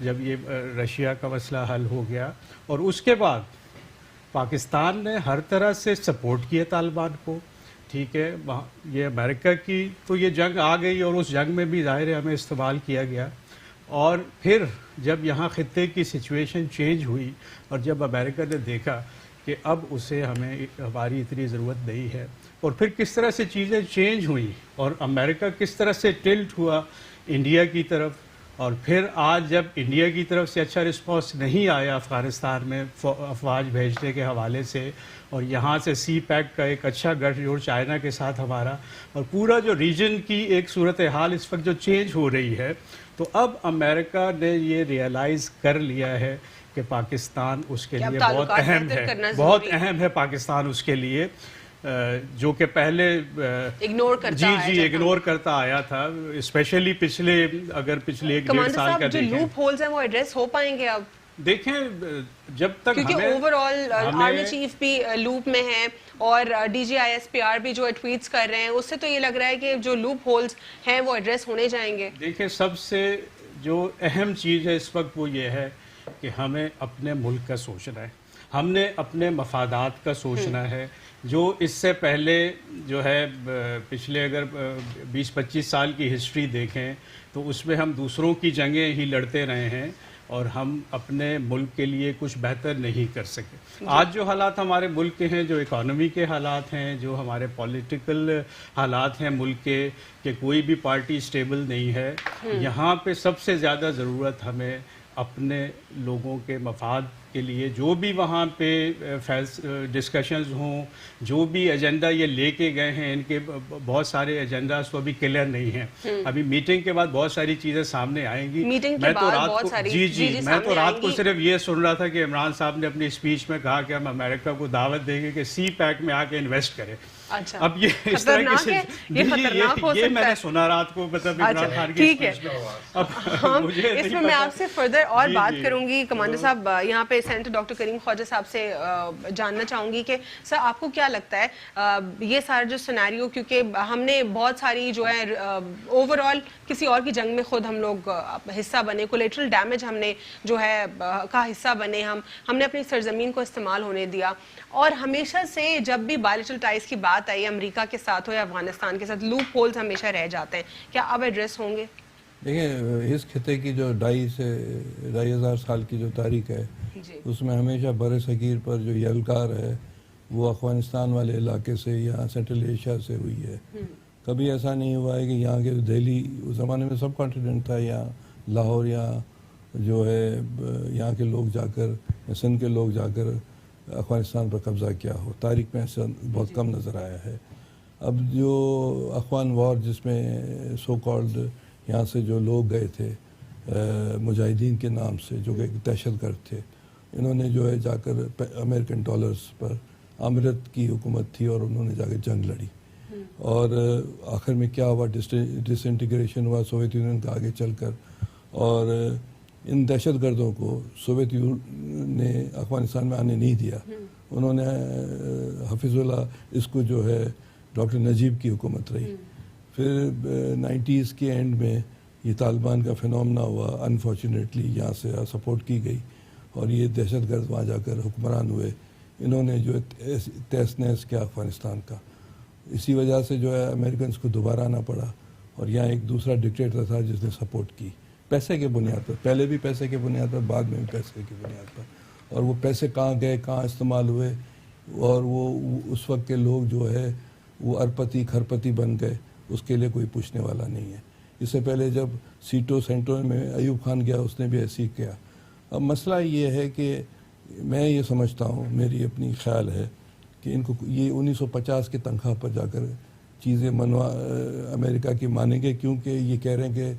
جب یہ رشیا کا مسئلہ حل ہو گیا، اور اس کے بعد پاکستان نے ہر طرح سے سپورٹ کیا طالبان کو. ٹھیک ہے، یہ امریکہ کی تو یہ جنگ آ گئی اور اس جنگ میں بھی ظاہر ہے ہمیں استعمال کیا گیا. اور پھر جب یہاں خطے کی سچویشن چینج ہوئی اور جب امریکہ نے دیکھا کہ اب اسے ہماری اتنی ضرورت نہیں ہے، اور پھر کس طرح سے چیزیں چینج ہوئیں اور امریکہ کس طرح سے ٹلٹ ہوا انڈیا کی طرف. اور پھر آج جب انڈیا کی طرف سے اچھا رسپانس نہیں آیا افغانستان میں افواج بھیجنے کے حوالے سے، اور یہاں سے سی پیک کا ایک اچھا گٹھ جوڑ چائنا کے ساتھ ہمارا، اور پورا جو ریجن کی ایک صورتحال اس وقت جو چینج ہو رہی ہے، تو اب امریکہ نے یہ ریئلائز کر لیا ہے کہ پاکستان اس کے لیے بہت اہم ہے، بہت اہم ہے پاکستان اس کے لیے، جو کہ پہلے اگنور کرتا آیا تھا، اسپیشلی پچھلے 1-1.5 سال کا. جو لوپ ہولز ہیں وہ ایڈریس ہو پائیں گے اب؟ دیکھیں جب تک کیونکہ اوور آل آرمی چیف بھی لوپ میں ہیں اور D G I S P R بھی جو ٹویٹس کر رہے ہیں، اس سے تو یہ لگ رہا ہے کہ جو لوپ ہولز ہیں وہ ایڈریس ہونے جائیں گے. دیکھیں سب سے جو اہم چیز ہے اس وقت وہ یہ ہے کہ ہمیں اپنے ملک کا سوچنا ہے، ہم نے اپنے مفادات کا سوچنا ہے. جو اس سے پہلے جو ہے پچھلے اگر 20-25 سال کی ہسٹری دیکھیں تو اس میں ہم دوسروں کی جنگیں ہی لڑتے رہے ہیں اور ہم اپنے ملک کے لیے کچھ بہتر نہیں کر سکے. آج جو حالات ہمارے ملک کے ہیں، جو اکانومی کے حالات ہیں، جو ہمارے پولیٹیکل حالات ہیں ملک کے، کہ کوئی بھی پارٹی سٹیبل نہیں ہے، یہاں پہ سب سے زیادہ ضرورت ہمیں اپنے لوگوں کے مفاد کے لیے جو بھی وہاں پہ ڈسکشنز ہوں، جو بھی ایجنڈا یہ لے کے گئے ہیں، ان کے بہت سارے ایجنڈاز تو ابھی کلیئر نہیں ہیں. ابھی میٹنگ کے بعد بہت ساری چیزیں سامنے آئیں گی. میں تو رات کو صرف یہ سن رہا تھا کہ عمران صاحب نے اپنی اسپیچ میں کہا کہ ہم امریکہ کو دعوت دیں گے کہ سی پیک میں آ کے انویسٹ کرے. اب یہ اس طرح کی یہ میں نے سنا رات کو، مطلب عمران خان کی اسپیچ میں. اس میں آپ سے فردر اور بات کروں گی. کمانڈر صاحب یہاں پہ سینیٹر ڈاکٹر کریم خواجہ صاحب سے جاننا چاہوں گی کہ سر آپ کو کیا لگتا ہے یہ سارا جو سینیریو، کیونکہ ہم نے بہت ساری جو ہے اوور آل کسی اور کی جنگ میں خود ہم لوگ حصہ بنے، کولیٹرل ڈیمیج ہم نے جو ہے کا حصہ بنے، ہم نے اپنی سرزمین کو استعمال ہونے دیا، اور ہمیشہ سے جب بھی بائلیٹرل ٹائز کی بات آئی امریکہ کے ساتھ ہو یا افغانستان کے ساتھ، لوپ ہولز ہمیشہ رہ جاتے ہیں. کیا اب ایڈریس ہوں گے؟ دیکھیں اس خطے کی جو 2,500 سال کی جو تاریخ ہے، اس میں ہمیشہ بر صغیر پر جو یلغار ہے وہ افغانستان والے علاقے سے یا سینٹرل ایشیا سے ہوئی ہے. کبھی ایسا نہیں ہوا ہے کہ یہاں کے دہلی اس زمانے میں سب کانٹیننٹ تھا، یا لاہور یا جو ہے یہاں کے لوگ جا کر یا سندھ کے لوگ جا کر افغانستان پر قبضہ کیا ہو. تاریخ میں ایسا بہت کم نظر آیا ہے. اب جو افغان وار جس میں سو کالڈ یہاں سے جو لوگ گئے تھے مجاہدین کے نام سے، جو کہ دہشت گرد تھے، انہوں نے جو ہے جا کر امریکن ڈالرز پر امرت کی حکومت تھی اور انہوں نے جا کے جنگ لڑی، اور آخر میں کیا ہوا، ڈس انٹیگریشن ہوا سوویت یونین کا آگے چل کر، اور ان دہشت گردوں کو سوویت یونین نے افغانستان میں آنے نہیں دیا. انہوں نے حفیظ اللہ اس کو جو ہے ڈاکٹر نجیب کی حکومت رہی. پھر 90s کے اینڈ میں یہ طالبان کا فنومنا ہوا، انفارچونیٹلی یہاں سے سپورٹ کی گئی اور یہ دہشت گرد وہاں جا کر حکمران ہوئے. انہوں نے جو تیس نیس کیا افغانستان کا. اسی وجہ سے جو ہے امریکنس کو دوبارہ آنا پڑا، اور یہاں ایک دوسرا ڈکٹیٹر تھا جس نے سپورٹ کی پیسے کے بنیاد پر، پہلے بھی پیسے کے بنیاد پر، بعد میں بھی پیسے کی بنیاد پر. اور وہ پیسے کہاں گئے، کہاں استعمال ہوئے، اور وہ اس وقت کے لوگ جو ہے وہ ارپتی کھرپتی بن گئے، اس کے لیے کوئی پوچھنے والا نہیں ہے. اس سے پہلے جب سیٹو سینٹرو میں ایوب خان گیا، اس نے بھی ایسے ہی کیا. اب مسئلہ یہ ہے کہ میں یہ سمجھتا ہوں، میری اپنی خیال ہے کہ ان کو یہ 1950 کے تنخواہ پر جا کر چیزیں امریکہ کی مانیں گے، کیونکہ یہ کہہ رہے ہیں کہ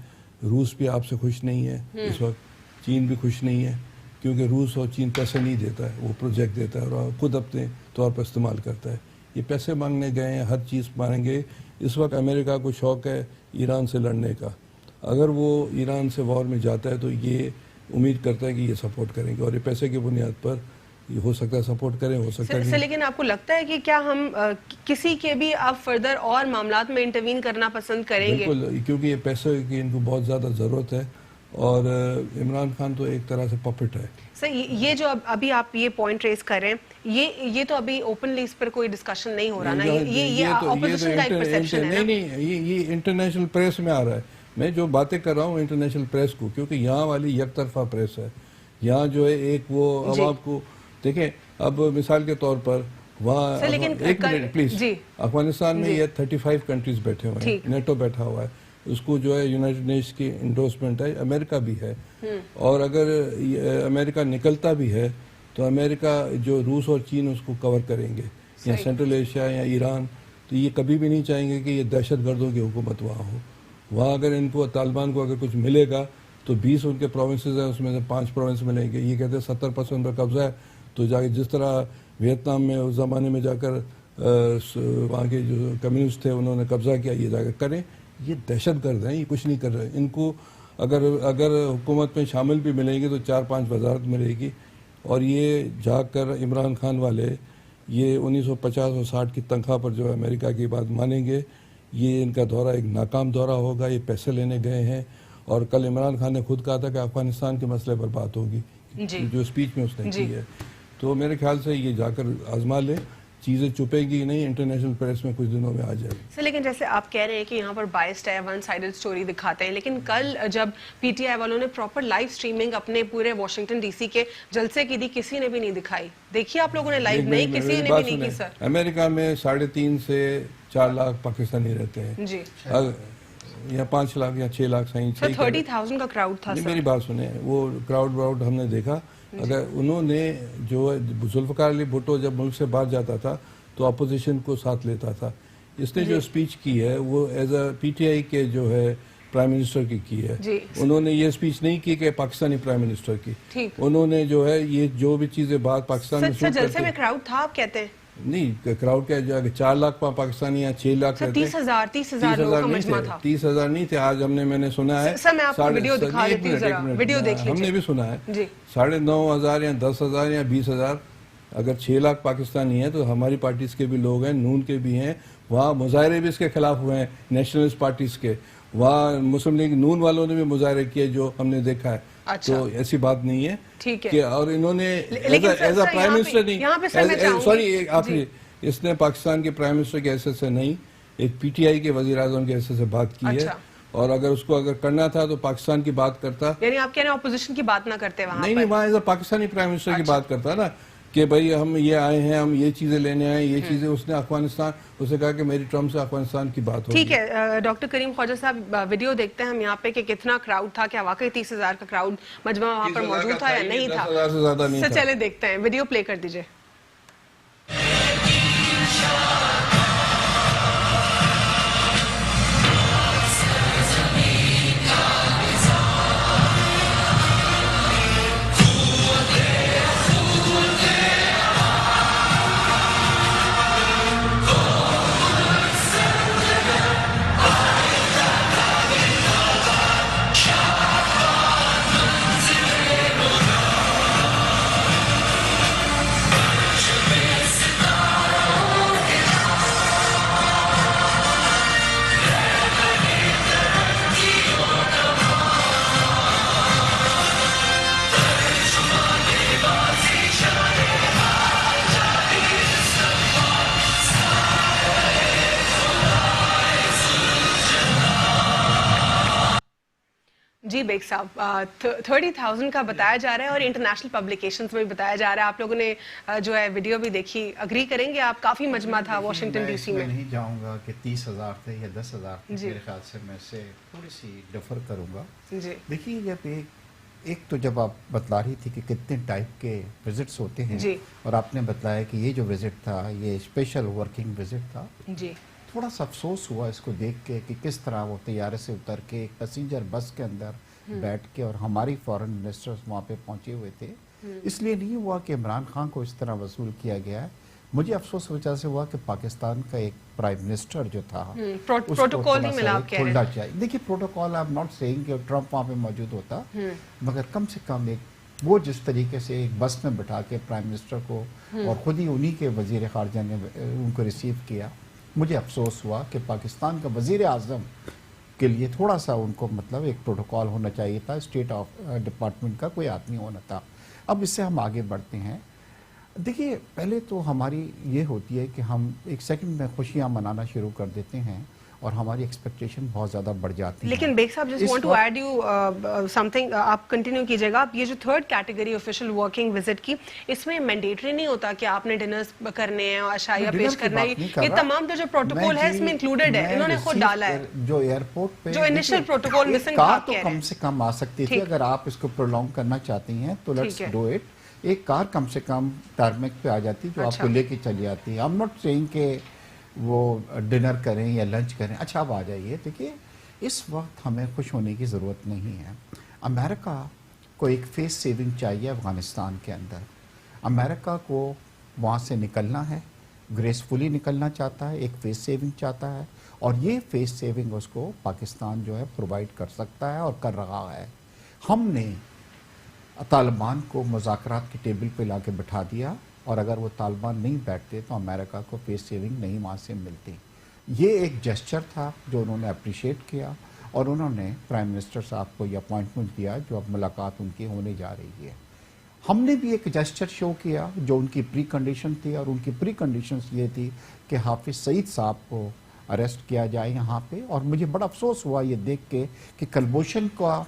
روس بھی آپ سے خوش نہیں ہے اس وقت، چین بھی خوش نہیں ہے، کیونکہ روس اور چین پیسے نہیں دیتا ہے، وہ پروجیکٹ دیتا ہے اور خود اپنے طور پر استعمال کرتا ہے. یہ پیسے مانگنے گئے ہیں، ہر چیز مانیں گے. اس وقت امریکہ کو شوق ہے ایران سے لڑنے کا. اگر وہ ایران سے وار میں جاتا ہے تو یہ امید کرتا ہے کہ یہ سپورٹ کریں گے، اور یہ پیسے کی بنیاد پر یہ ہو سکتا ہے سپورٹ کریں، ہو سکتا ہے. لیکن آپ کو لگتا ہے کہ کیا ہم کسی کے بھی اب فردر اور معاملات میں انٹروین کرنا پسند کریں گے؟ بالکل، کیونکہ یہ پیسے کی ان کو بہت زیادہ ضرورت ہے. اور عمران خان تو ایک طرح سے پپٹ ہے. سر یہ جو ابھی آپ یہ پوائنٹ ریز کر رہے ہیں یہ تو ابھی اوپنلی اس پر کوئی ڈسکشن نہیں ہو رہا نا, یہ اپوزیشن کا ایک پرسیپشن ہے نا. نہیں یہ انٹرنیشنل پریس میں آ رہا ہے. میں جو باتیں کر رہا ہوں انٹرنیشنل پریس کو, کیونکہ یہاں والی یک طرفہ پریس ہے. یہاں جو ہے ایک وہ عوام کو دیکھیں. اب مثال کے طور پر وہاں ایک منٹ پلیز, افغانستان میں یہ 35 کنٹریز بیٹھے ہوئے ہیں, نیٹو بیٹھا ہوا ہے, اس کو جو ہے یونائٹڈ نیشنز کی انڈورسمنٹ ہے, امریکہ بھی ہے. اور اگر امریکہ نکلتا بھی ہے تو امریکہ جو روس اور چین اس کو کور کریں گے, یا سینٹرل ایشیا یا ایران, تو یہ کبھی بھی نہیں چاہیں گے کہ یہ دہشت گردوں کی حکومت وہاں ہو. وہاں اگر ان کو طالبان کو اگر کچھ ملے گا تو 20 ان کے پروونسز ہیں, اس میں سے 5 پروونس ملیں گے. یہ کہتے ہیں 70% پر قبضہ ہے, تو جا کے جس طرح ویتنام میں اس زمانے میں جا کر وہاں کے جو کمیونسٹ تھے انہوں نے قبضہ کیا, یہ جا کر کریں. یہ دہشت گرد ہیں, یہ کچھ نہیں کر رہے. ان کو اگر حکومت میں شامل بھی ملیں گے تو 4-5 وزارت ملے گی. اور یہ جا کر عمران خان والے یہ 1950 اور 60 کی تنخواہ پر جو ہے امریکہ کی بات مانیں گے. یہ ان کا دورہ ایک ناکام دورہ ہوگا. یہ پیسے لینے گئے ہیں, اور کل عمران خان نے خود کہا تھا کہ افغانستان کے مسئلے پر بات ہوگی, جو اسپیچ میں اس نے کی ہے. تو میرے خیال سے یہ جا کر آزما لے, چیزیں چھپے گی نہیں, انٹرنیشنل پریس میں کچھ دنوں میں آ جائے گی. سر لیکن جیسے آپ کہہ رہے ہیں کہ یہاں پر بائسڈ ہے, ون سائیڈڈ سٹوری دکھاتے ہیں, لیکن کل جب پی ٹی آئی والوں نے پراپر لائیو سٹریمنگ اپنے پورے واشنگٹن ڈی سی کے جلسے کی دی, کسی نے بھی نہیں دکھائی. دیکھیے آپ لوگوں نے لائیو نہیں, کسی نے بھی نہیں کی. سر امریکہ میں 3.5 سے 4 لاکھ پاکستانی رہتے ہیں جی, یا 5 لاکھ یا 6 لاکھ. صحیح 30,000 کا کراؤڈ تھا. میری بات سنیں, وہ کراؤڈ ہم نے دیکھا. اگر انہوں نے جو ذوالفقار علی بھٹو جب ملک سے باہر جاتا تھا تو اپوزیشن کو ساتھ لیتا تھا. اس نے جو اسپیچ کی ہے وہ ایز اے پی ٹی آئی کے جو ہے پرائم منسٹر کی ہے. انہوں نے یہ اسپیچ نہیں کی کہ پاکستانی پرائم منسٹر کی. انہوں نے جو ہے یہ جو بھی چیزیں بات پاکستان میں جلسے میں کراؤڈ تھا آپ کہتے ہیں نہیں, کراؤڈ کیا جو 4 لاکھ پاکستانی یا 6 لاکھ 30,000 لوگوں کا مجمع تھا. 30,000 نہیں تھے. آج میں نے سنا ہے, سر میں آپ کو ویڈیو دکھا دیتی ہوں, ذرا ویڈیو دیکھ لیجیے. ہم نے بھی سنا ہے 9,500 یا 10,000 یا 20,000. اگر 6 لاکھ پاکستانی ہیں تو ہماری پارٹیز کے بھی لوگ ہیں, نون کے بھی ہیں. وہاں مظاہرے بھی اس کے خلاف ہوئے ہیں نیشنلسٹ پارٹیز کے. وہاں مسلم لیگ نون والوں نے بھی مظاہرے کیے جو ہم نے دیکھا ہے. تو ایسی بات نہیں ہے کہ, اور انہوں نے ایز اے پرائم منسٹر نہیں, سوری آخری, اس نے پاکستان کے پرائم منسٹر کے حیثیت سے نہیں, ایک پی ٹی آئی کے وزیر اعظم کے حیثیت سے بات کی ہے. اور اگر اس کو اگر کرنا تھا تو پاکستان کی بات کرتا. یعنی آپ کہہ رہے ہیں اپوزیشن کی بات نہ کرتے وہاں؟ نہیں, وہاں as a Pakistani prime minister کی بات کرتا نا, کہ بھائی ہم یہ آئے ہیں, ہم یہ چیزیں لینے آئے ہیں, یہ چیزیں. اس نے افغانستان, اسے کہا کہ میری ٹرمپ سے افغانستان کی بات ہوگی. ٹھیک ہے ڈاکٹر کریم خواجہ صاحب, ویڈیو دیکھتے ہیں ہم یہاں پہ کہ کتنا کراؤڈ تھا. کیا واقعی 30,000 کا کراؤڈ مجمع وہاں پر موجود تھا یا نہیں تھا؟ 10,000 سے زیادہ نہیں تھا. چلے دیکھتے ہیں, ویڈیو پلے کر دیجئے. جی بیگ صاحب, 30,000 کا بتایا جا رہا ہے اور انٹرنیشنل پبلیکیشنز میں بھی بتایا جا رہا ہے. آپ لوگوں نے جو ہے ویڈیو بھی دیکھی, اگری کریں گے آپ؟ کافی مجمع تھا واشنگٹن ڈی سی میں. نہیں جاؤں گا کہ 30,000 تھے یا 10,000 تھے, میرے خیال سے میں سے تھوڑی سی ڈفر کروں گا. دیکھیے جب ایک تو جب آپ بتلا رہی تھی کہ کتنے ٹائپ کے وزٹس ہوتے ہیں, اور آپ نے بتلایا کہ یہ جو وزٹ تھا یہ اسپیشل ورکنگ وزٹ تھا, تھوڑا سا افسوس ہوا اس کو دیکھ کے کہ کس طرح وہ طیارے سے اتر کے ایک پیسنجر بس کے اندر بیٹھ کے, اور ہماری فارن منسٹرز وہاں پہ پہنچے ہوئے تھے. اس لیے نہیں ہوا کہ عمران خان کو اس طرح وصول کیا گیا ہے. مجھے افسوس وجہ سے ہوا کہ پاکستان کا ایک پرائم منسٹر جو تھا پروٹوکول نہیں ملا. کھلنا چاہیے. دیکھیے پروٹوکول, آپ ناٹ سیئنگ کہ ٹرمپ وہاں پہ موجود ہوتا, مگر کم سے کم ایک وہ جس طریقے سے ایک بس میں بٹھا کے پرائم منسٹر کو, اور خود ہی انہی کے وزیر خارجہ نے ان کو ریسیو کیا. مجھے افسوس ہوا کہ پاکستان کا وزیر اعظم کے لیے تھوڑا سا ان کو مطلب ایک پروٹوکول ہونا چاہیے تھا، اسٹیٹ آف ڈپارٹمنٹ کا کوئی آدمی ہونا تھا. اب اس سے ہم آگے بڑھتے ہیں. دیکھیے پہلے تو ہماری یہ ہوتی ہے کہ ہم ایک سیکنڈ میں خوشیاں منانا شروع کر دیتے ہیں اور ہماری ایکسپیکٹیشن بہت زیادہ بڑھ جاتی ہے. لیکن بیگ صاحب just want to add you something, آپ کنٹینیو کیجیے گا. آپ یہ جو third category official working visit کی، اس میں مینڈیٹری نہیں ہوتا کہ آپ نے ڈنرز کرنے ہیں اور عشائیہ پیش کرنا ہے، یہ تمام جو پروٹوکول ہے اس میں انکلوڈیڈ ہے، انہوں نے خود ڈالا ہے. جو ایئرپورٹ پہ جو انیشل پروٹوکول مسنگ کار تو کم سے کم آ سکتی تھی، اگر آپ اس کو پرولونگ کرنا چاہتی ہیں تو لیٹس ڈو اٹ. ایک کار کم سے کم ٹارمیک پہ آ جاتی جو آپ کو لے کے چلی جاتی ہے. آئی ایم ناٹ سیئنگ کہ وہ ڈنر کریں یا لنچ کریں. اچھا اب آ جائیے. دیکھیے اس وقت ہمیں خوش ہونے کی ضرورت نہیں ہے. امریکہ کو ایک فیس سیونگ چاہیے افغانستان کے اندر. امریکہ کو وہاں سے نکلنا ہے، گریسفلی نکلنا چاہتا ہے، ایک فیس سیونگ چاہتا ہے، اور یہ فیس سیونگ اس کو پاکستان جو ہے پرووائڈ کر سکتا ہے اور کر رہا ہے. ہم نے طالبان کو مذاکرات کی ٹیبل پہ لا کے بٹھا دیا، اور اگر وہ طالبان نہیں بیٹھتے تو امریکہ کو فیس سیونگ نہیں وہاں سے ملتی. یہ ایک جسچر تھا جو انہوں نے اپریشیٹ کیا، اور انہوں نے پرائم منسٹر صاحب کو یہ اپوائنٹمنٹ دیا جو اب ملاقات ان کی ہونے جا رہی ہے. ہم نے بھی ایک جسچر شو کیا جو ان کی پری کنڈیشن تھی، اور ان کی پری کنڈیشنز یہ تھی کہ حافظ سعید صاحب کو اریسٹ کیا جائے یہاں پہ. اور مجھے بڑا افسوس ہوا یہ دیکھ کے کہ کلبھوشن کا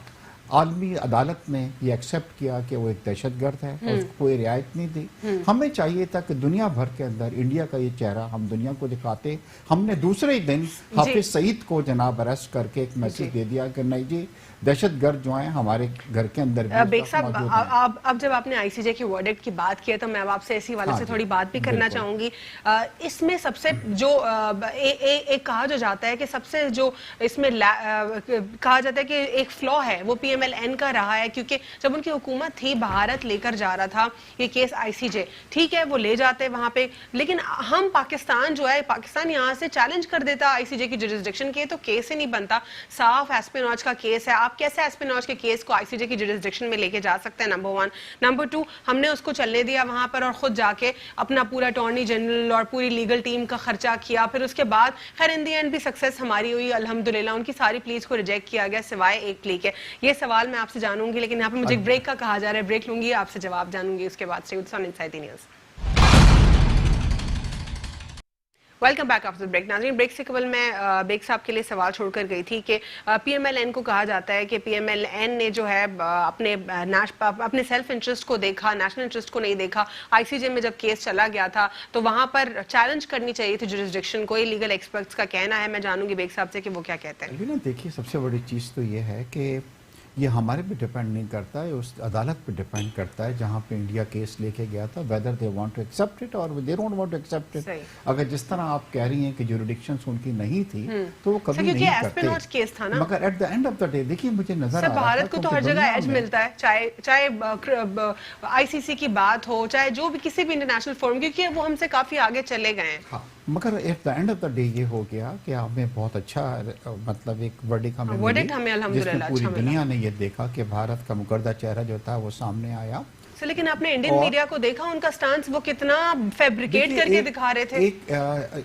عالمی عدالت نے یہ ایکسیپٹ کیا کہ وہ ایک دہشت گرد ہے، اور اس کو کوئی رعایت نہیں دی. ہمیں چاہیے تھا کہ دنیا بھر کے اندر انڈیا کا یہ چہرہ ہم دنیا کو دکھاتے. ہم نے دوسرے دن حافظ سعید کو جناب اریسٹ کر کے ایک میسج دے دیا کہ نہیں جی دہشت گرد جو ہیں ہمارے گھر کے اندر بھی بیگ صاحب اب جب آپ نے آئی سی جے کے ورڈکٹ کی بات کی ہے تو میں اب آپ سے اسی والے سے تھوڑی بات بھی کرنا چاہوں گی. اس میں سب سے جو ایک کہا جو جاتا ہے کہ سب سے جو اس میں کہا جاتا ہے کہ ایک فلو ہے وہ پی ایم ایل این کا رہا ہے، کیونکہ جب ان کی حکومت تھی بھارت لے کر جا رہا تھا یہ کیس آئی سی جے، ٹھیک ہے وہ لے جاتے وہاں پہ، لیکن ہم پاکستان جو ہے پاکستان یہاں سے چیلنج کر دیتا آئی سی جے کی جوریسڈکشن کے، تو کیس ہی نہیں بنتا. صاف ایسپیناج کا کیس ہے، آپ کیسے ایسپیناج کے کیس کو آئی سی جے کی جوریسڈکشن میں لے کے جا سکتے ہیں؟ نمبر 1. نمبر 2، ہم نے اس کو چلنے دیا وہاں پر اور خود جا کے اپنا پورا اٹارنی جنرل اور پوری لیگل ٹیم کا خرچہ کیا. پھر اس کے بعد خیر ان دی اینڈ بھی سکسیس ہماری ہوئی الحمدللہ، ان کی ساری پلیز کو ریجیکٹ کیا گیا سوائے ایک پلی کے. یہ سوال میں آپ سے جانوں گی، لیکن یہاں پہ مجھے ایک بریک کا کہا جا رہا ہے، بریک لوں گی، آپ سے جواب جانوں گی اس کے بعد. Inside the news. Welcome back after break. ناظرین بریک سے قبل میں بیگ صاحب کے لیے سوال چھوڑ کر گئی تھی کہ پی ایم ایل این کو کہا جاتا ہے کہ پی ایم ایل این نے جو ہے اپنے سیلف انٹرسٹ کو دیکھا، نیشنل انٹرسٹ کو نہیں دیکھا. آئی سی جے میں جب کیس چلا گیا تھا تو وہاں پر چیلنج کرنی چاہیے تھی جوریسڈکشن کو. یہ لیگل ایکسپرٹس کا کہنا ہے، میں جانوں گی بیگ صاحب سے کہ وہ کیا کہتے ہیں. دیکھیے سب سے بڑی چیز تو یہ ہے کہ یہ ہمارے پہ ڈیپینڈ نہیں کرتا ہے، اس عدالت پہ ڈیپینڈ کرتا ہے جہاں پہ انڈیا کیس لے کے گیا تھا، whether they want to accept it اور they don't want to accept it. اگر جس طرح آپ کہہ رہی ہیں کہ جوریڈکشنز ان کی نہیں تھی تو وہ کبھی نہیں کرتے. مگر at the end of the day دیکھیے مجھے نظر آ رہا ہے بھارت کو تو ہر جگہ ایج ملتا ہے، چاہے آئی سی سی کی بات ہو، چاہے جو بھی کسی بھی انٹرنیشنل فورم، کیونکہ وہ ہم سے کافی آگے چلے گئے ہیں. مگر at the end of the day یہ ہو گیا کہ ہمیں بہت اچھا مطلب ایک ورڈکٹ ہمیں ملی جس میں پوری دنیا نے یہ دیکھا کہ بھارت کا مکردہ چہرہ جو تھا وہ سامنے آیا. لیکن آپ نے انڈین میڈیا کو دیکھا، ان کا سٹانس وہ کتنا فیبریکیٹ کر کے دکھا رہے تھے.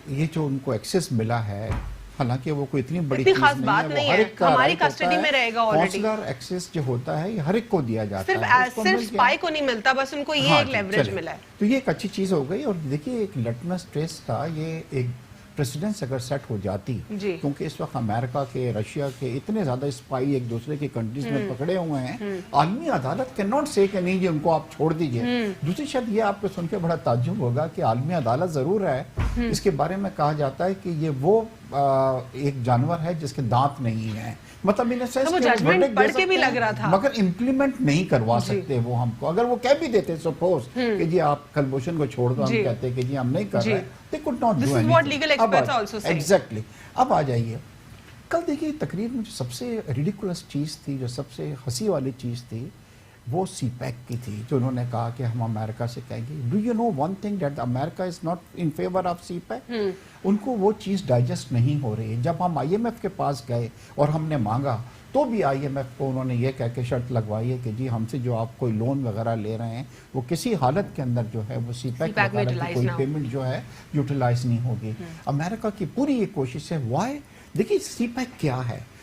یہ جو ان کو ایکسس ملا ہے، حالانکہ وہ کوئی اتنی بڑی خاص بات نہیں ہے، ہماری کسٹڈی میں رہے گا آلریڈی. کونسلر ایکسس جو ہوتا ہے یہ ہر ایک کو دیا جاتا ہے، صرف اسپائی کو نہیں ملتا، بس ان کو یہ ایک لیوریج ملا ہے. تو یہ ایک اچھی چیز ہو گئی. اور دیکھیے ایک لٹمس ٹیسٹ تھا یہ، ایک پریسیڈنس اگر سیٹ ہو جاتی، کیونکہ اس وقت امریکہ کے، رشیا کے اتنے زیادہ اسپائی ایک دوسرے کی کنٹریز میں پکڑے ہوئے ہیں، عالمی عدالت کین ناٹ سے کہ نہیں جی ان کو آپ چھوڑ دیجئے. دوسری شرط یہ آپ کو سن کے بڑا تعجب ہوگا کہ عالمی عدالت ضرور ہے، اس کے بارے میں کہا جاتا ہے کہ یہ وہ ایک جانور ہے جس کے دانت نہیں ہیں، مطلب مگر امپلیمنٹ نہیں کروا سکتے وہ ہم کو. اگر وہ کہہ بھی دیتے سپوز کہ جی آپ کلبھوشن کو چھوڑ دو، ہم کہتے کہ جی ہم نہیں کر رہے، they could not do anything. Exactly. اب آ جائیے کل دیکھیے تقریر میں جو سب سے ریڈیکولس چیز تھی، جو سب سے ہنسی والی چیز تھی، وہ سی پیک کی تھی، جو انہوں نے کہا کہ ہم امریکہ سے کہیں گے. Do you know one thing that America is not in favour of CPEC. ان کو وہ چیز ڈائجسٹ نہیں ہو رہی. جب ہم آئی ایم ایف کے پاس گئے اور ہم نے مانگا تو بھی آئی ایم ایف کو انہوں نے یہ کہہ کے شرط لگوائی ہے کہ جی ہم سے جو آپ کوئی لون وغیرہ لے رہے ہیں وہ کسی حالت کے اندر جو ہے وہ سی پیک وغیرہ کی کوئی پیمنٹ جو ہے یوٹیلائز نہیں ہوگی. امریکہ کی پوری یہ کوشش ہے. وائی؟ دیکھیے سی پیک کیا ہے؟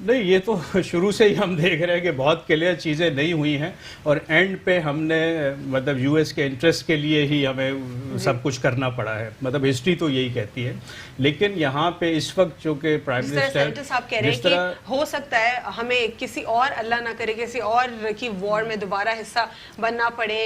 نہیں، یہ تو شروع سے ہی ہم دیکھ رہے ہیں کہ بہت کلیئر چیزیں نہیں ہوئی ہیں، اور اینڈ پہ ہم نے مطلب یو ایس کے انٹرسٹ کے لیے ہی ہمیں سب کچھ کرنا پڑا ہے، مطلب ہسٹری تو یہی کہتی ہے. لیکن یہاں پہ اس وقت جو کہ پرائم منسٹر صاحب کہہ رہے ہیں کہ ہو سکتا ہے ہمیں کسی اور، اللہ نہ کرے کسی اور کی وار میں دوبارہ حصہ بننا پڑے،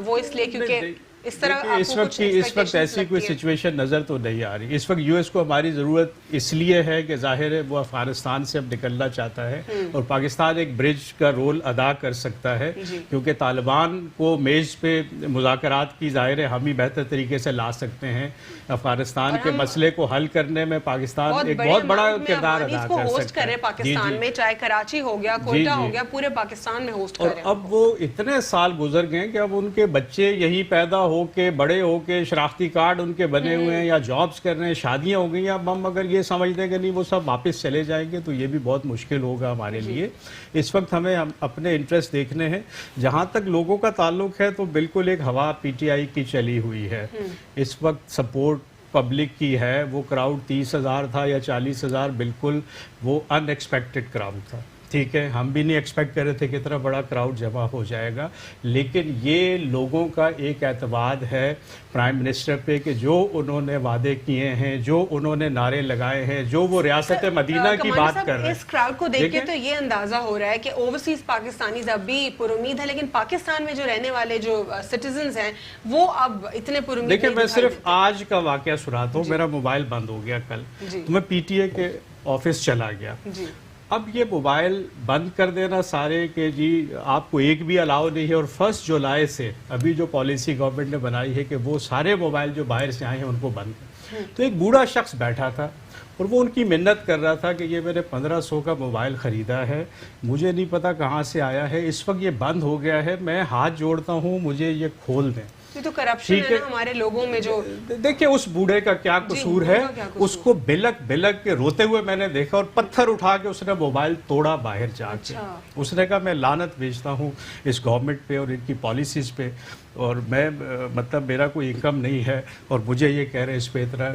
وہ اس لیے کیونکہ اس طرح اس وقت ایسی کوئی سچویشن نظر تو نہیں آ رہی. اس وقت یو ایس کو ہماری ضرورت اس لیے ہے کہ ظاہر ہے وہ افغانستان سے اب نکلنا چاہتا ہے، اور پاکستان ایک برج کا رول ادا کر سکتا ہے، کیونکہ طالبان کو میز پہ مذاکرات کی ظاہر ہے ہم ہی بہتر طریقے سے لا سکتے ہیں. افغانستان کے مسئلے کو حل کرنے میں پاکستان ایک بہت بڑا کردار ادا کر سکتا ہے پاکستان میں، چاہے کراچی ہو گیا، کوئٹہ ہو گیا، پورے پاکستان میں ہوسٹ کر رہے ہیں. اور اب وہ اتنے سال گزر گئے کہ اب ان کے بچے یہی پیدا ہو کے بڑے ہو کے شناختی کارڈ ان کے بنے ہوئے ہیں یا جابز کر رہے ہیں، شادیاں ہو گئی ہیں. اب ہم اگر یہ سمجھ دیں کہ نہیں وہ سب واپس چلے جائیں گے تو یہ بھی بہت مشکل ہوگا ہمارے لیے. اس وقت ہمیں اپنے انٹرسٹ دیکھنے ہیں. جہاں تک لوگوں کا تعلق ہے تو بالکل ایک ہوا پی ٹی آئی کی چلی ہوئی ہے. اس وقت سپورٹ پبلک کی ہے. وہ کراؤڈ 30,000 تھا یا 40,000، بالکل وہ ان ایکسپیکٹڈ کراؤڈ تھا. ٹھیک ہے، ہم بھی نہیں ایکسپیکٹ کر رہے تھے کہ اتنا بڑا کراؤڈ جمع ہو جائے گا، لیکن یہ لوگوں کا ایک اعتماد ہے پرائم منسٹر پہ کہ جو انہوں نے وعدے کیے ہیں، جو انہوں نے نعرے لگائے ہیں، جو وہ ریاست مدینہ کی بات کر رہے ہیں. اس کراؤڈ کو دیکھ کے تو یہ اندازہ ہو رہا ہے کہ اوورسیز پاکستانیز اب بھی پر امید ہے، لیکن پاکستان میں جو رہنے والے جو سٹیزنز ہیں وہ اب اتنے پر امید. دیکھیں، میں صرف آج کا واقعہ سناتا ہوں. میرا موبائل بند ہو گیا کل، تو میں پی ٹی اے کے آفس چلا گیا. اب یہ موبائل بند کر دینا سارے کہ جی آپ کو ایک بھی الاؤ نہیں ہے، اور 1 جولائی سے ابھی جو پالیسی گورنمنٹ نے بنائی ہے کہ وہ سارے موبائل جو باہر سے آئے ہیں ان کو بند کر. تو ایک بوڑھا شخص بیٹھا تھا اور وہ ان کی منت کر رہا تھا کہ یہ میں نے 1500 کا موبائل خریدا ہے، مجھے نہیں پتا کہاں سے آیا ہے، اس وقت یہ بند ہو گیا ہے، میں ہاتھ جوڑتا ہوں مجھے یہ کھول دیں. یہ تو کرپشن ہے نا ہمارے لوگوں میں. جو دیکھیں اس بوڑھے کا کیا قصور ہے، اس کو بلک بلک کے روتے ہوئے میں نے دیکھا، اور پتھر اٹھا کے اس نے موبائل توڑا باہر جا کے. اس نے کہا میں لعنت بھیجتا ہوں اس گورنمنٹ پہ اور ان کی پالیسیز پہ، اور میں مطلب میرا کوئی انکم نہیں ہے، اور مجھے یہ کہہ رہے اس پہ اتنا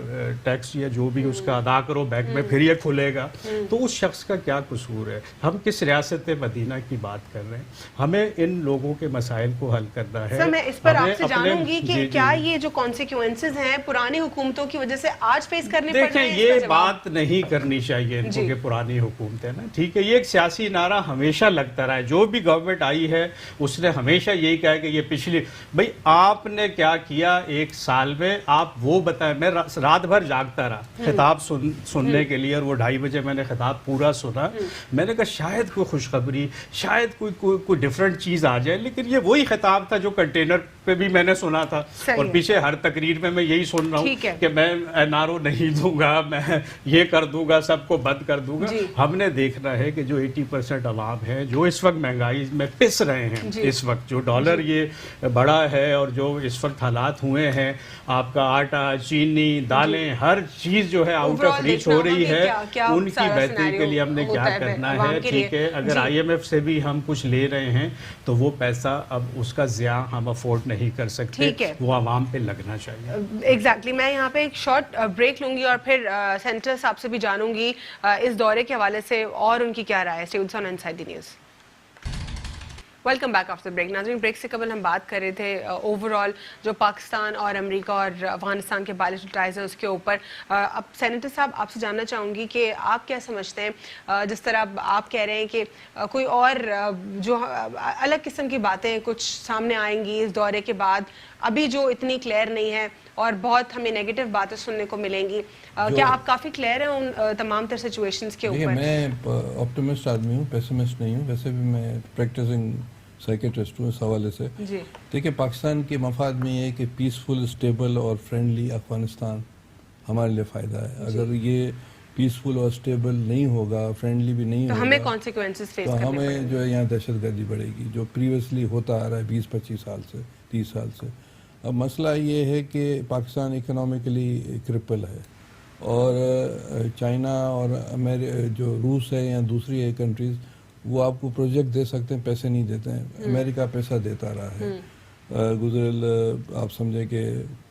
ٹیکس یا جو بھی اس کا ادا کرو بینک میں پھر یہ کھلے گا. تو اس شخص کا کیا قصور ہے؟ ہم کس ریاست مدینہ کی بات کر رہے ہیں؟ ہمیں ان لوگوں کے مسائل کو حل کرنا ہے. سر میں اس پر آپ سے جانوں گی کہ کیا یہ جو کانسیکوینسز ہیں پرانی حکومتوں کی وجہ سے آج فیس کرنے پڑ رہے ہیں؟ دیکھیں یہ بات نہیں کرنی چاہیے ان کو کہ پرانی حکومت ہے نا. ٹھیک ہے، یہ ایک سیاسی نعرہ ہمیشہ لگتا رہا ہے. جو بھی گورنمنٹ آئی ہے اس نے ہمیشہ یہی کہا کہ یہ پچھلی، بھائی آپ نے کیا کیا ایک سال میں آپ وہ بتائیں. میں رات بھر جاگتا رہا خطاب سننے کے لیے، اور وہ 2:30 بجے میں نے خطاب پورا سنا. میں نے کہا شاید کوئی خوشخبری، شاید کوئی ڈیفرنٹ چیز آ جائے، لیکن یہ وہی خطاب تھا جو کنٹینر پہ بھی میں نے سنا تھا، اور پیچھے ہر تقریر میں یہی سن رہا ہوں کہ میں این آر او نہیں دوں گا، میں یہ کر دوں گا، سب کو بند کر دوں گا. ہم نے دیکھنا ہے کہ جو 80% عوام ہے جو اس وقت مہنگائی میں پس رہے ہیں، اس وقت جو ڈالر یہ بڑا ہے اور جو اس وقت حالات ہوئے ہیں، آپ کا آٹا، چینی، دالیں، ہر چیز جو ہے آؤٹ آف ریچ ہو رہی ہے، ان کی بہتری کے لیے ہم نے کیا کرنا ہے. ٹھیک ہے، اگر آئی ایم ایف سے بھی ہم کچھ لے رہے ہیں تو وہ پیسہ اب اس کا ضیاع ہم افورڈ نہیں کر سکتے، وہ عوام پہ لگنا چاہیے. ایگزیکٹلی. میں یہاں پہ ایک شارٹ بریک لوں گی اور پھر سینیٹر صاحب سے بھی جانوں گی اس دورے کے حوالے سے اور ان کی کیا رائے ہے. Stay tuned on inside the news. Welcome back after break. ناظرین، بریک سے قبل ہم بات کر رہے تھے اوور آل جو پاکستان اور امریکہ اور افغانستان کے بائلیٹرل ٹائز ہیں اس کے اوپر. اب سینیٹر صاحب آپ سے جاننا چاہوں گی کہ آپ کیا سمجھتے ہیں، جس طرح آپ کہہ رہے ہیں کہ کوئی اور جو الگ قسم کی باتیں کچھ سامنے آئیں گی اس دورے کے بعد، ابھی جو اتنی کلیئر نہیں ہے اور بہت ہمیں نیگیٹو باتیں سننے کو ملیں گی، کیا آپ کافی کلیئر ہیں ان تمام تر سچویشنز کے اوپر؟ میں آپٹیمسٹ آدمی ہوں، پیسمسٹ نہیں ہوں. ویسے بھی میں پریکٹسنگ سائیکیٹرسٹ ہوں اس حوالے سے. دیکھیں پاکستان کے مفاد میں یہ ہے کہ پیسفل، اسٹیبل اور فرینڈلی افغانستان ہمارے لیے فائدہ ہے. اگر یہ پیسفل اور اسٹیبل نہیں ہوگا، فرینڈلی بھی نہیں ہوگا، ہمیں کانسیکوینسز فیس کرنے پڑیں گے. ہمیں جو ہے یہاں دہشت گردی بڑھے گی جو پریویسلی ہوتا آ رہا ہے 20-25 سال سے، 30 سال سے. اب مسئلہ یہ ہے کہ پاکستان اکنامکلی کرپل ہے، اور چائنا اور جو روس ہے یا دوسری ہے کنٹریز، وہ آپ کو پروجیکٹ دے سکتے ہیں، پیسے نہیں دیتے ہیں. امریکہ پیسہ دیتا رہا ہے. گزرل آپ سمجھیں کہ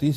30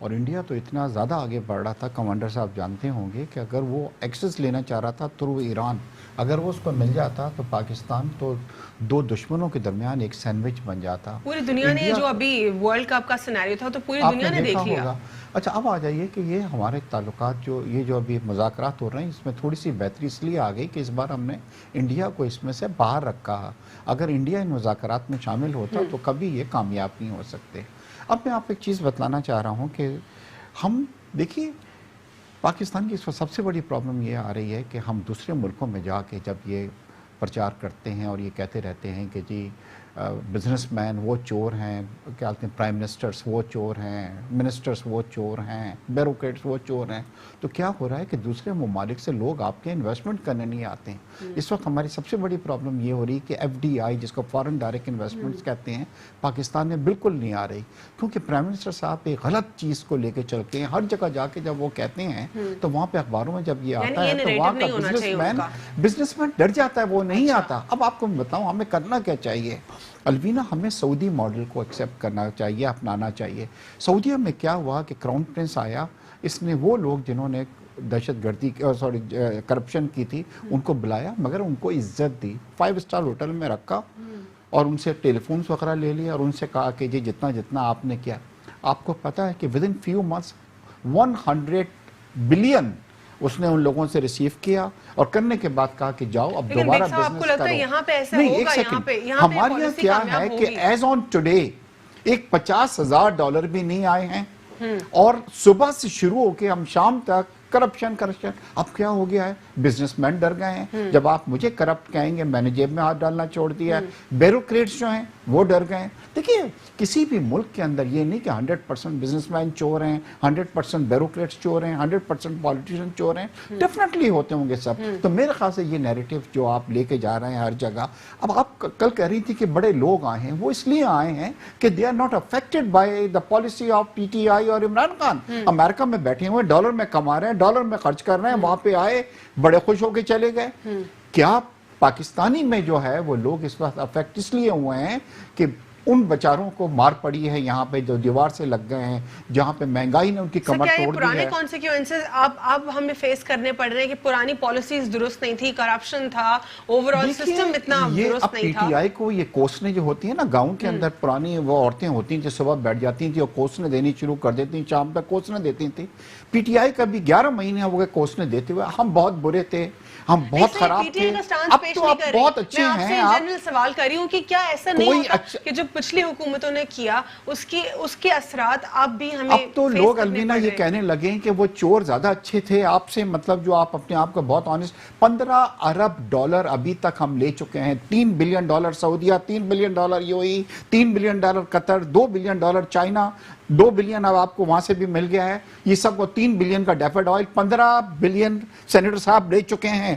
اور انڈیا تو اتنا زیادہ آگے بڑھ رہا تھا، کمانڈر صاحب جانتے ہوں گے کہ اگر وہ ایکسس لینا چاہ رہا تھا تھرو ایران، اگر وہ اس کو مل جاتا تو پاکستان تو دو دشمنوں کے درمیان ایک سینڈوچ بن جاتا. پوری دنیا نے جو ابھی ورلڈ کپ کا سینیریو تھا تو پوری دنیا نے دیکھ لیا. اچھا اب آ جائیے کہ یہ ہمارے تعلقات جو ابھی مذاکرات ہو رہے ہیں اس میں تھوڑی سی بہتری اس لیے آ گئی کہ اس بار ہم نے انڈیا کو اس میں سے باہر رکھا. اگر انڈیا ان مذاکرات میں شامل ہوتا تو کبھی یہ کامیاب نہیں ہو سکتے. اب میں آپ ایک چیز بتلانا چاہ رہا ہوں کہ ہم دیکھیے پاکستان کی اس وقت سب سے بڑی پرابلم یہ آ رہی ہے کہ ہم دوسرے ملکوں میں جا کے جب یہ پرچار کرتے ہیں اور یہ کہتے رہتے ہیں کہ جی بزنس مین وہ چور ہیں، کیا کہتے ہیں پرائم منسٹرز وہ چور ہیں، منسٹرز وہ چور ہیں، بیوروکریٹس وہ چور ہیں، تو کیا ہو رہا ہے کہ دوسرے ممالک سے لوگ آپ کے انویسٹمنٹ کرنے نہیں آتے ہیں. اس وقت ہماری سب سے بڑی پرابلم یہ ہو رہی ہے کہ ایف ڈی آئی جس کو فارن ڈائریکٹ انویسٹمنٹس کہتے ہیں پاکستان میں بالکل نہیں آ رہی، کیونکہ پرائم منسٹر صاحب ایک غلط چیز کو لے کے چل کے ہر جگہ جا کے جب وہ کہتے ہیں تو وہاں پہ اخباروں میں جب یہ آتا ہے تو وہاں کا بزنس مین ڈر جاتا ہے، وہ نہیں آتا. اب آپ کو بتاؤں ہمیں کرنا کیا چاہیے. الوینا ہمیں سعودی ماڈل کو ایکسیپٹ کرنا چاہیے، اپنانا چاہیے. سعودیہ میں کیا ہوا کہ کراؤن پرنس آیا، اس نے وہ لوگ جنہوں نے دہشت گردی کرپشن کی تھی ان کو بلایا، مگر ان کو عزت دی، 5 اسٹار ہوٹل میں رکھا اور ان سے ٹیلی فونز وغیرہ لے لیا اور ان سے کہا کہ جی جتنا آپ نے کیا. آپ کو پتا ہے کہ ودن فیو منتھس 100 بلین اس نے ان لوگوں سے ریسیو کیا اور کرنے کے بعد کہا کہ جاؤ اب دوبارہ بزنس کرو. نہیں ایک سیکنڈ، ہمارے یہاں کیا ہے کہ ایز آن ٹوڈے ایک $50,000 بھی نہیں آئے ہیں اور صبح سے شروع ہو کے ہم شام تک کرپشن. اب کیا ہو گیا ہے، بزنس مین ڈر گئے ہیں. جب آپ مجھے کرپٹ کہیں گے میں نے جیب میں ہاتھ ڈالنا چھوڑ دیا ہے. بیوروکریٹس جو ہیں وہ ڈر گئے ہیں. دیکھیے کسی بھی ملک کے اندر یہ نہیں کہ 100% بزنس مین چور ہیں، 100% بیوروکریٹس چور ہیں، 100% پالیٹیشین چور ہیں. ڈیفینیٹلی ہوتے ہوں گے سب. تو میرے خیال سے یہ نیریٹو جو آپ لے کے جا رہے ہیں ہر جگہ. اب آپ کل کہہ رہی تھی کہ بڑے لوگ آئے ہیں، وہ اس لیے آئے ہیں کہ they are not affected by the policy of P T I اور عمران خان. امریکہ میں بیٹھے ہوئے ڈالر میں کما رہے ہیں، ڈالر میں خرچ کر رہے ہیں، وہاں پہ آئے بڑے خوش ہو کے چلے گئے. کیا پاکستانی میں جو ہے وہ لوگ اس وقت افیکٹ اس لیے ہوئے ہیں کہ ان بچاروں کو مار پڑی ہے یہاں پہ جو دیوار سے لگ گئے ہیں، جہاں پہ مہنگائی نے ان کی کمر توڑ دی ہے. پرانے کانسیکوینسز اب ہمیں فیس کرنے پڑ رہے ہیں کہ پرانی پالیسیز درست نہیں تھی، کرپشن تھا، اوورآل سسٹم اتنا درست نہیں تھا. پی ٹی آئی کو یہ کوسنے جو ہوتی ہیں نا گاؤں کے اندر، پرانی وہ عورتیں ہوتی ہیں جو صبح بیٹھ جاتی تھیں اور کوسنے دینی شروع کر دیتی ہیں، شام تک کوسنے دیتی تھیں. پی ٹی آئی کا بھی 11 مہینے ہو گئے کوسنے دیتے ہوئے. ہم بہت برے تھے، ہم بہت خراب تھے. اب تو آپ بہت اچھے ہیں. میں آپ سے سوال کر رہی ہوں کہ کیا ایسا نہیں ہوتا کہ جو پچھلی حکومتوں نے کیا اس کے اثرات اب بھی ہمیں اب تو لوگ المینا یہ کہنے لگے کہ وہ چور زیادہ اچھے تھے آپ سے. مطلب جو آپ اپنے آپ کو بہت آنیسٹ. $15 ارب ابھی تک ہم لے چکے ہیں. $3 بلین سعودیہ، $3 billion U A E, $3 billion قطر، $2 بلین چائنا، $2 بلین اب آپ کو وہاں سے بھی مل گیا ہے. یہ سب کو $3 بلین کا ڈیفرڈ آئل، $15 بلین سینیٹر صاحب لے چکے ہیں.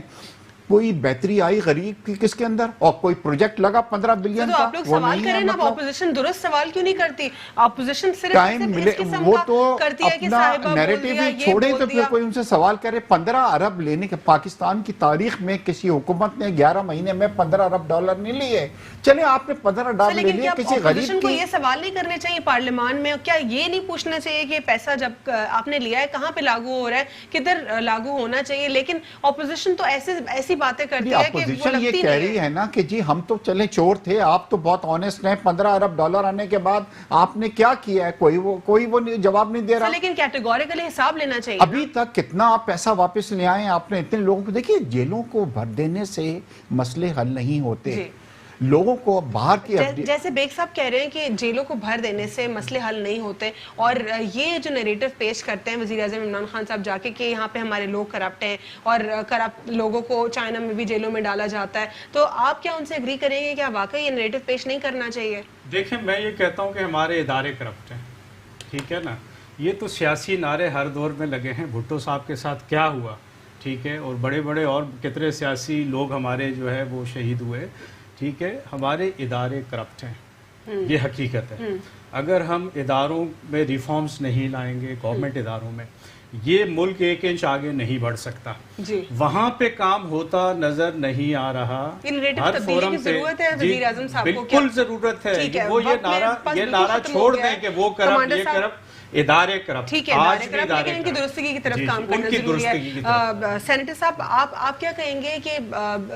کوئی بہتری آئی غریب کی کس کے اندر؟ اور کوئی پروجیکٹ لگا 15 بلین کا؟ تو آپ لوگ سوال کریں نا، اپوزیشن درست سوال کیوں نہیں کرتی؟ اپوزیشن صرف ٹائم ملے وہ تو اپنا نیریٹیو ہی چھوڑے تو پھر کوئی ان سے سوال کرے. 15 ارب لینے کے پاکستان کی تاریخ میں کسی حکومت نے 11 مہینے میں $15 ارب نہیں لیے. چلے آپ نے $15 لے لیے کسی غریب کو یہ سوال نہیں کرنے چاہیے پارلیمان میں؟ کیا یہ نہیں پوچھنا چاہیے کہ پیسہ جب آپ نے لیا ہے کہاں پہ لاگو ہو رہا ہے، کدھر لاگو ہونا چاہیے؟ لیکن اپوزیشن تو ایسی باتیں کرتی ہے کہ اپوزیشن یہ کہہ رہی ہے نا کہ جی ہم تو چلے چور تھے، آپ تو بہت آنیسٹ ہیں. $15 ارب آنے کے بعد آپ نے کیا کیا ہے؟ کوئی وہ جواب نہیں دے رہا. لیکن کیٹیگوریکلی حساب لینا چاہیے. ابھی تک کتنا آپ پیسہ واپس لے آئے آپ نے اتنے لوگوں کو. دیکھیے جیلوں کو بھر دینے سے مسئلے حل نہیں ہوتے. لوگوں کو باہر کی جیسے بیگ صاحب کہہ رہے ہیں کہ جیلوں کو بھر دینے سے مسئلے حل نہیں ہوتے، اور یہ جو نیریٹو پیش کرتے ہیں وزیر اعظم عمران خان صاحب جا کے کہ یہاں پہ ہمارے لوگ کرپٹ ہیں اور کرپٹ لوگوں کو چائنا میں بھی جیلوں میں ڈالا جاتا ہے، تو آپ کیا ان سے اگری کریں گے کہ واقعی یہ نیریٹو پیش نہیں کرنا چاہیے؟ دیکھیں میں یہ کہتا ہوں کہ ہمارے ادارے کرپٹ ہیں، ٹھیک ہے نا. یہ تو سیاسی نعرے ہر دور میں لگے ہیں. بھٹو صاحب کے ساتھ کیا ہوا، ٹھیک ہے، اور بڑے بڑے اور کتنے سیاسی لوگ ہمارے جو ہے وہ شہید ہوئے، ٹھیک ہے. ہمارے ادارے کرپٹ ہیں، یہ حقیقت ہے. اگر ہم اداروں میں ریفارمز نہیں لائیں گے، گورنمنٹ اداروں میں، یہ ملک 1 انچ آگے نہیں بڑھ سکتا. وہاں پہ کام ہوتا نظر نہیں آ رہا. ہر فورم پہ بالکل ضرورت ہے. وہ یہ نعرہ چھوڑ دیں کہ وہ کرپٹ یہ کرپٹ. ادارے کرپٹ، ٹھیک ہے ادارے کرپٹ، لیکن ان کی درستگی کی طرف کام کرنا ضروری ہے. سینیٹر صاحب آپ کیا کہیں گے کہ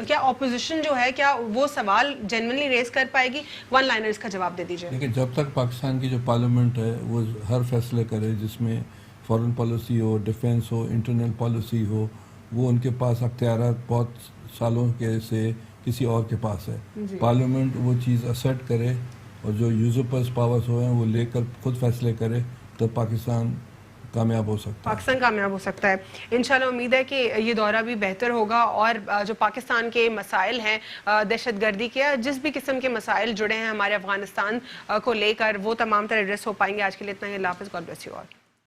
کیا اپوزیشن جو ہے کیا وہ سوال جینوئنلی ریز کر پائے گی؟ ون لائنرز کا جواب دے دیجیے. لیکن جب تک پاکستان کی جو پارلیمنٹ ہے وہ ہر فیصلے کرے جس میں فارن پالیسی ہو، ڈیفینس ہو، انٹرنل پالیسی ہو، وہ ان کے پاس اختیارات بہت سالوں کے سے کسی اور کے پاس ہے. پارلیمنٹ وہ چیز اسرٹ کرے اور جو یوزرپرس پاورز ہوئے ہیں وہ لے کر خود فیصلے کرے تو پاکستان کامیاب ہو سکتا ہے. پاکستان کامیاب ہو سکتا ہے انشاءاللہ. امید ہے کہ یہ دورہ بھی بہتر ہوگا اور جو پاکستان کے مسائل ہیں دہشت گردی کے، جس بھی قسم کے مسائل جڑے ہیں ہمارے افغانستان کو لے کر، وہ تمام تر ایڈریس ہو پائیں گے. آج کے لیے اتنا ہی. اللہ حافظ. God bless you all.